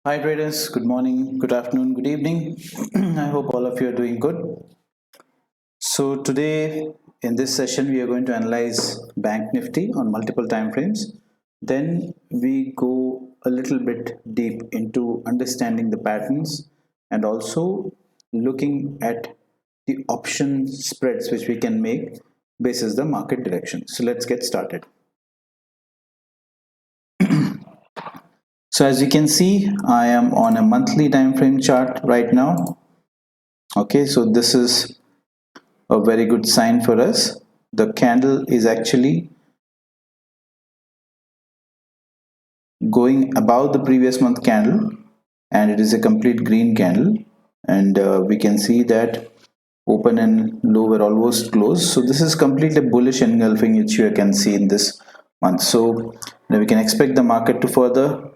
Hi traders, good morning, good afternoon, good evening. I hope all of you are doing good. So today in this session we are going to analyze Bank Nifty on multiple time frames. Then we go a little bit deep into understanding the patterns and also looking at the option spreads which we can make basis the market direction. So let's get started. So as you can see, I am on a monthly time frame chart right now. Okay, so this is a very good sign for us. The candle is actually going above the previous month candle, and it is a complete green candle, and we can see that open and low were almost close. So this is completely bullish engulfing which you can see in this month. So now we can expect the market to further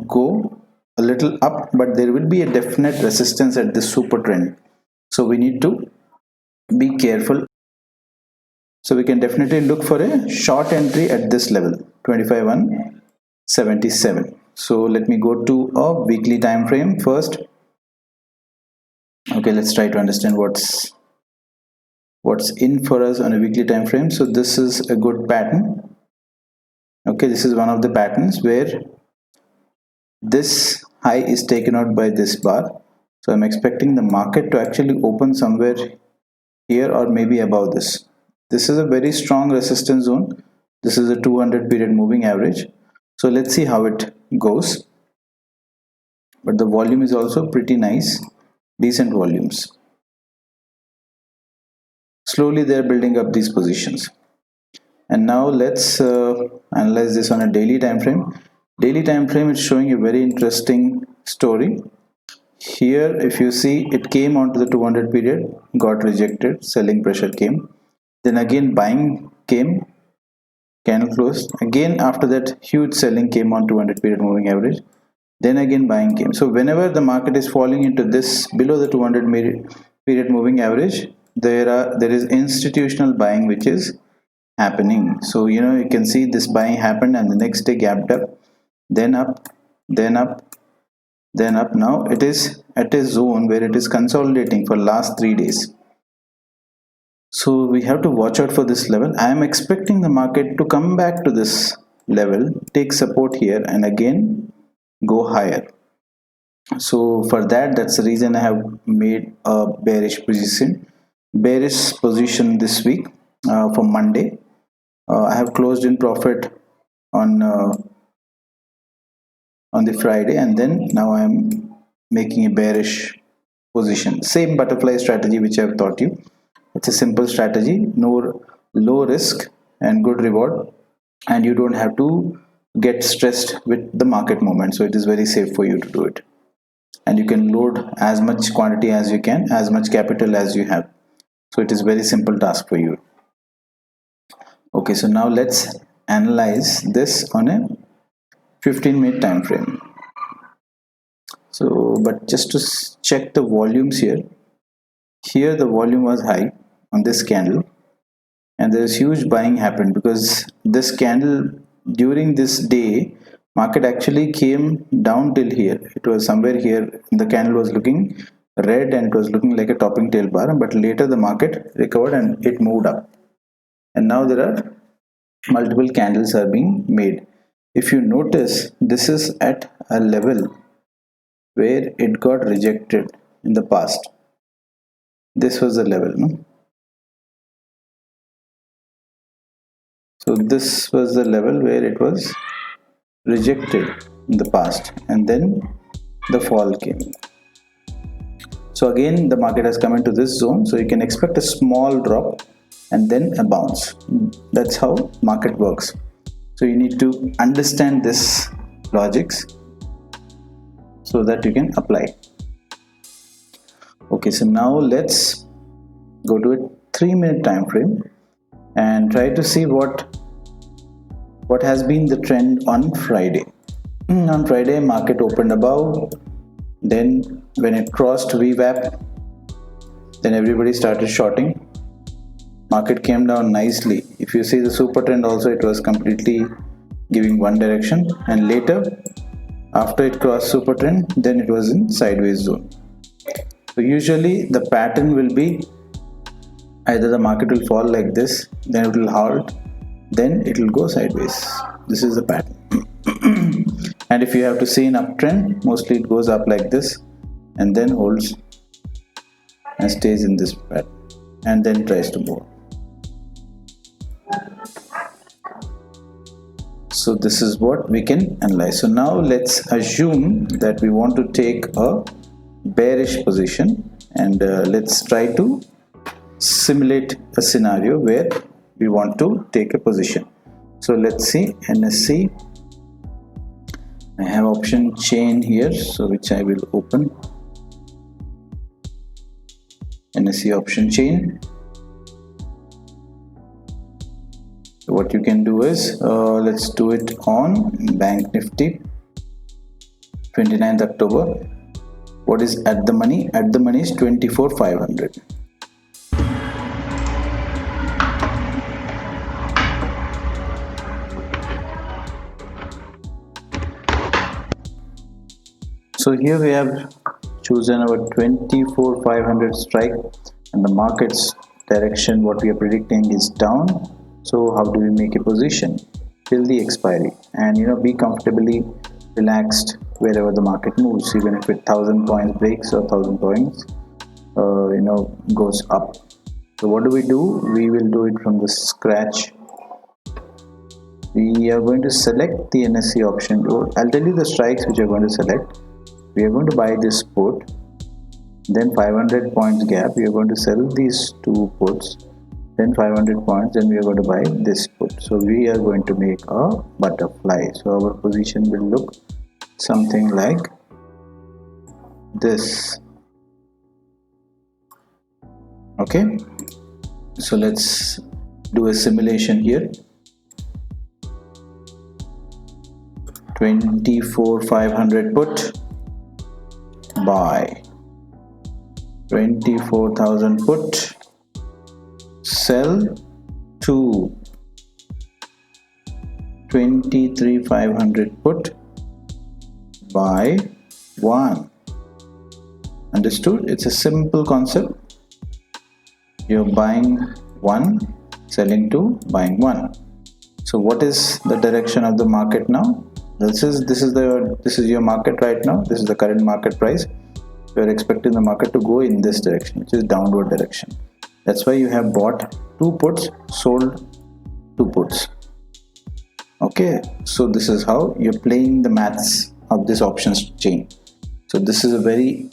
go a little up, but there will be a definite resistance at this super trend. So we need to be careful. So we can definitely look for a short entry at this level 25,177. So let me go to a weekly time frame first. Okay, let's try to understand what's in for us on a weekly time frame. So this is a good pattern. Okay, this is one of the patterns where this high is taken out by this bar. So I'm expecting the market to actually open somewhere here or maybe above this. This is a very strong resistance zone. This is a 200 period moving average. So let's see how it goes. But the volume is also pretty nice, decent volumes. Slowly they're building up these positions. And now let's analyze this on a daily time frame. Daily time frame is showing a very interesting story. Here if you see, it came onto the 200 period, got rejected, selling pressure came, then again buying came, candle closed, again after that huge selling came on 200 period moving average, then again buying came. So whenever the market is falling into this below the 200 period moving average, there is institutional buying which is happening. So you can see this buying happened and the next day gapped up, then up, then up, then up. Now it is at a zone where it is consolidating for last 3 days. So we have to watch out for this level. I am expecting the market to come back to this level, take support here and again go higher. So for that's the reason I have made a bearish position this week for Monday. I have closed in profit on the Friday, and then now I am making a bearish position. Same butterfly strategy which I have taught you. It's a simple strategy, no low risk and good reward, and you don't have to get stressed with the market movement. So it is very safe for you to do it, and you can load as much quantity as you can, as much capital as you have. So it is very simple task for you. Okay, so now let's analyze this on a 15-minute time frame. So but just to check the volumes here the volume was high on this candle, and there is huge buying happened because this candle during this day market actually came down till here. It was somewhere here, the candle was looking red and it was looking like a topping tail bar, but later the market recovered and it moved up, and now there are multiple candles are being made. If you notice, this is at a level where it got rejected in the past. This was the level, no? So this was the level where it was rejected in the past, and then the fall came. So again the market has come into this zone, so you can expect a small drop and then a bounce. That's how market works. So you need to understand this logics so that you can apply. Okay, so now let's go to a 3-minute time frame and try to see what has been the trend on Friday. On Friday market opened above, then when it crossed VWAP, then everybody started shorting. Market came down nicely. If you see the super trend also, it was completely giving one direction, and later After it crossed super trend, then it was in sideways zone. So usually the pattern will be either the market will fall like this, then it will halt, then it will go sideways. This is the pattern. And if you have to see an uptrend, mostly it goes up like this and then holds and stays in this pattern and then tries to move. So this is what we can analyze. So now let's assume that we want to take a bearish position, and let's try to simulate a scenario where we want to take a position. So let's see NSE. I have option chain here, so which I will open. NSE option chain. So what you can do is let's do it on Banknifty 29th October. What is at the money? At the money is 24,500. So here we have chosen our 24,500 strike, and the market's direction, what we are predicting, is down. So how do we make a position till the expiry, and be comfortably relaxed wherever the market moves, even if it 1,000 points breaks or 1,000 points goes up. So what do? We will do it from the scratch. We are going to select the NSE option. I'll tell you the strikes which are going to select. We are going to buy this put, then 500 points gap. We are going to sell these two puts, then 500 points, then we are going to buy this put. So we are going to make a butterfly. So our position will look something like this. Okay, so let's do a simulation here. 24,500 put, buy. 24,000 put, sell to 23,500 put, buy 1. Understood? It's a simple concept. You're buying 1, selling 2, buying 1. So what is the direction of the market now? This is your market right now. This is the current market price. We are expecting the market to go in this direction, which is downward direction. That's why you have bought 2 puts, sold 2 puts. Okay, so this is how you're playing the maths of this options chain. So this is a very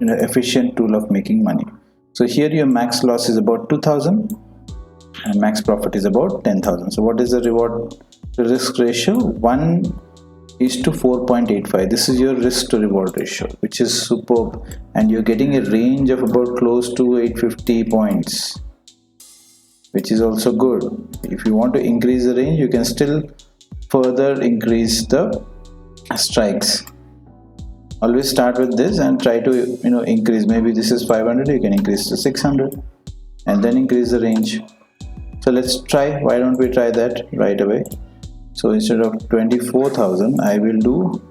efficient tool of making money. So here your max loss is about 2,000 and max profit is about 10,000. So what is the reward to risk ratio? 1:4.85. This is your risk to reward ratio, which is superb, and you're getting a range of about close to 850 points, which is also good. If you want to increase the range, you can still further increase the strikes. Always start with this and try to increase. Maybe this is 500, you can increase to 600 and then increase the range. So let's try. Why don't we try that right away? So instead of 24,000, I will do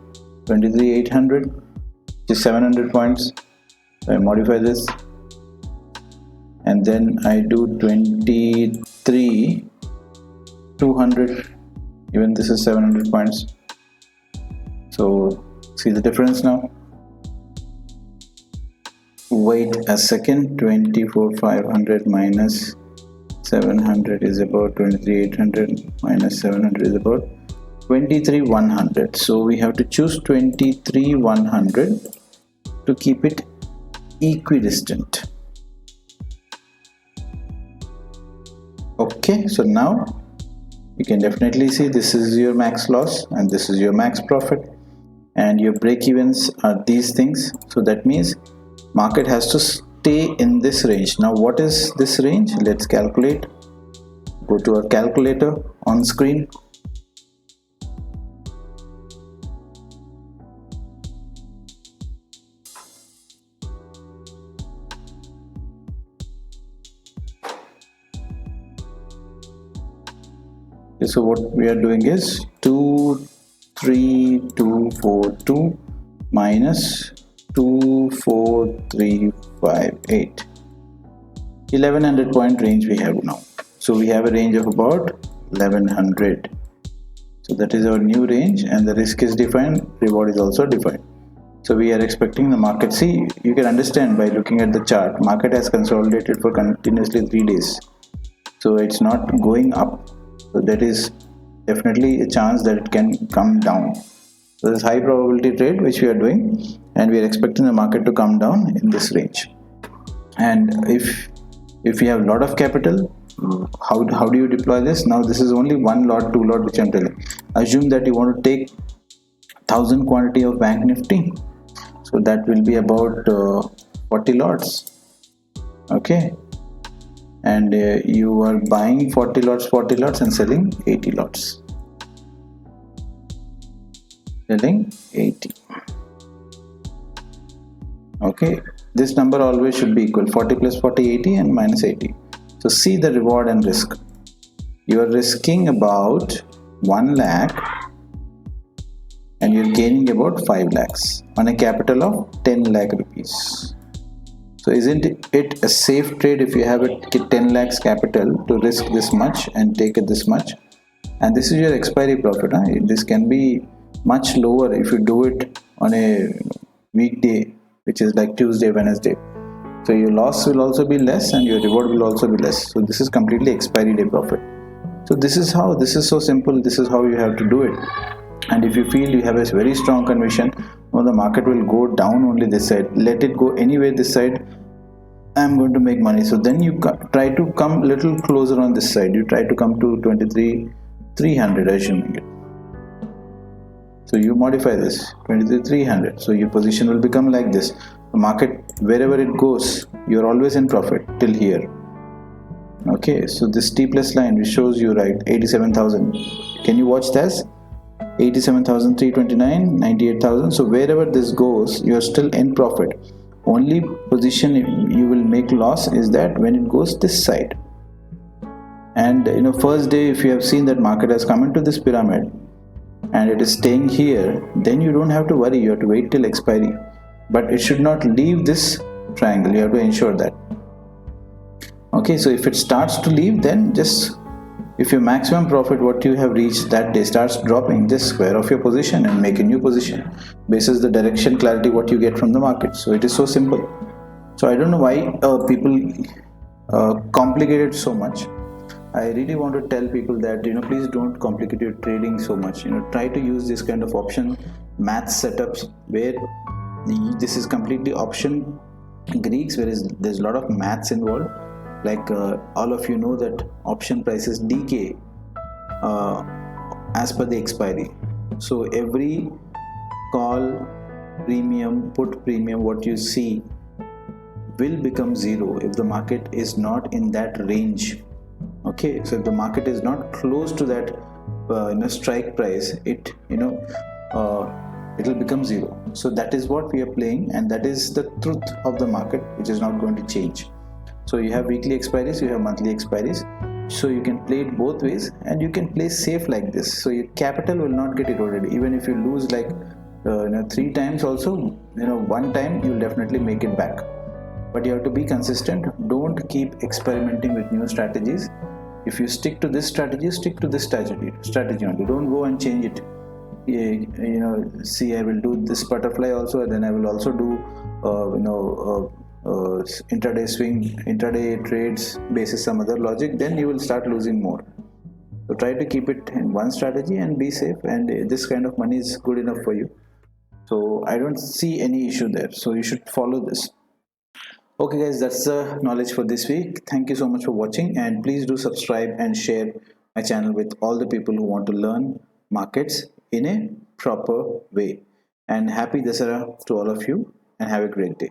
23,800, which is 700 points. So I modify this, and then I do 23,200. Even this is 700 points. So see the difference now. Wait a second. 24,500 minus 700 is about 23,800, minus 700 is about 23,100. So we have to choose 23,100 to keep it equidistant. Okay, so now you can definitely see this is your max loss and this is your max profit, and your break evens are these things. So that means market has to stay in this range. Now what is this range? Let's calculate. Go to our calculator on screen. Okay, so what we are doing is 2, 3242 minus 24358. 1100 point range we have now. So we have a range of about 1100. So that is our new range, and the risk is defined, reward is also defined. So we are expecting the market. See, you can understand by looking at the chart, market has consolidated for continuously 3 days. So it's not going up. So that is definitely a chance that it can come down. So this high probability trade which we are doing, and we are expecting the market to come down in this range. And if you have a lot of capital, how do you deploy this? Now this is only one lot, two lot which I'm telling. Assume that you want to take 1000 quantity of bank nifty, so that will be about 40 lots. Okay, and you are buying 40 lots and selling 80 lots, selling 80. Okay, this number always should be equal, 40 plus 40, 80, and minus 80. So see the reward and risk. You are risking about 1 lakh and you're gaining about 5 lakhs on a capital of 10 lakh rupees. So isn't it a safe trade if you have a 10 lakhs capital to risk this much and take it this much? And this is your expiry profit. Huh? This can be much lower if you do it on a weekday, which is like Tuesday, Wednesday. So your loss will also be less and your reward will also be less. So this is completely expiry day profit. So this is so simple. This is how you have to do it. And if you feel you have a very strong conviction, well, the market will go down only this side, let it go anywhere this side, I'm going to make money. So then you try to come little closer on this side. You try to come to 23,300, assuming it. So you modify this 23,300. So your position will become like this. The market, wherever it goes, you're always in profit till here. Okay, so this T plus line which shows you right 87,000. Can you watch this? 87,329, 98,000. So wherever this goes, you are still in profit. Only position you will make loss is that when it goes this side. And first day, if you have seen that market has come into this pyramid and it is staying here, then you don't have to worry. You have to wait till expiry, but it should not leave this triangle. You have to ensure that. Okay, so if it starts to leave, then just if your maximum profit what you have reached that day starts dropping, just square off your position and make a new position basis the direction clarity what you get from the market. So it is so simple. So I don't know why people complicate it so much. I really want to tell people that please don't complicate your trading so much. Try to use this kind of option math setups where this is completely option Greeks, whereas there's a lot of maths involved. Like all of you know that option prices decay as per the expiry. So every call premium, put premium, what you see will become zero if the market is not in that range. Okay, so if the market is not close to that strike price, it will become zero. So that is what we are playing, and that is the truth of the market, which is not going to change. So you have weekly expiries, you have monthly expiries. So you can play it both ways, and you can play safe like this. So your capital will not get eroded. Even if you lose like 3 times also, one time you will definitely make it back. But you have to be consistent. Don't keep experimenting with new strategies. If you stick to this strategy, stick to this strategy only. Don't go and change it. See, I will do this butterfly also, and then I will also do intraday swing, intraday trades basis some other logic. Then you will start losing more. So try to keep it in one strategy and be safe, and this kind of money is good enough for you. So I don't see any issue there. So you should follow this. Okay guys, that's the knowledge for this week. Thank you so much for watching, and please do subscribe and share my channel with all the people who want to learn markets in a proper way. And happy Dasara to all of you, and have a great day.